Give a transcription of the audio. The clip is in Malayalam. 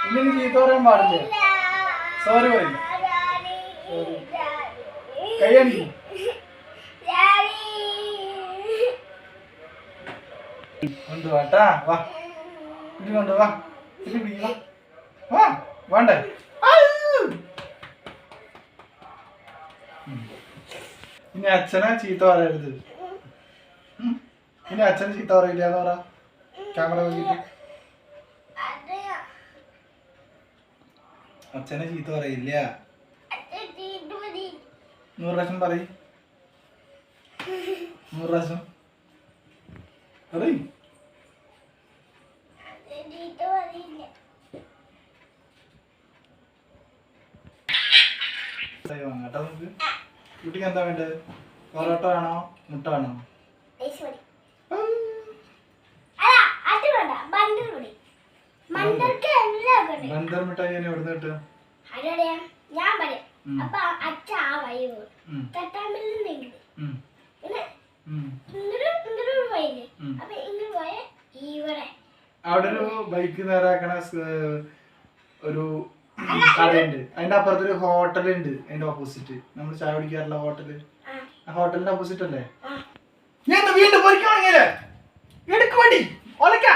ഇനി ചീത്ത പറയാൻ പാടില്ല. സോറി പറയും. കൈയടി കൊണ്ടുവാട്ടാ. വാ ഇത് കൊണ്ടുവാ. ഇത് പിടിക്കുക. വാ വേണ്ടേ. ഇനി അച്ഛനെ ചീത്ത പറയരുത്. ഇനി അച്ഛനെ ചീത്ത പറയില്ല എന്ന് പറ. ക്യാമറ നോക്കിട്ട് അച്ഛനെ ചീത്ത പറയില്ല. 100 പ്രാവശ്യം പറയും. 100 പ്രാവശ്യം പറയും. കേട്ടോ. നമുക്ക് കുട്ടിക്ക് എന്താ വേണ്ടത്? പൊറോട്ട വേണോ മുട്ട വേണോ? ബന്ദർ മിഠായി എവിടുന്ന് കിട്ടുക? അവിടെ ഒരു ബൈക്ക് നേരാക്കണ ഒരു കടയുണ്ട്. അതിന്റെ അപ്പുറത്തൊരു ഹോട്ടലുണ്ട്. അതിന്റെ ഓപ്പോസിറ്റ് നമ്മൾ ചായ കുടിക്കാറുള്ള ഹോട്ടല്. ആ ഹോട്ടലിന്റെ ഓപ്പോസിറ്റ് അല്ലേ? ഞാൻ വീണ്ടും പൊരിക്കണെങ്കിൽ എടുക്കുവാണ്ടി ഒലക്ക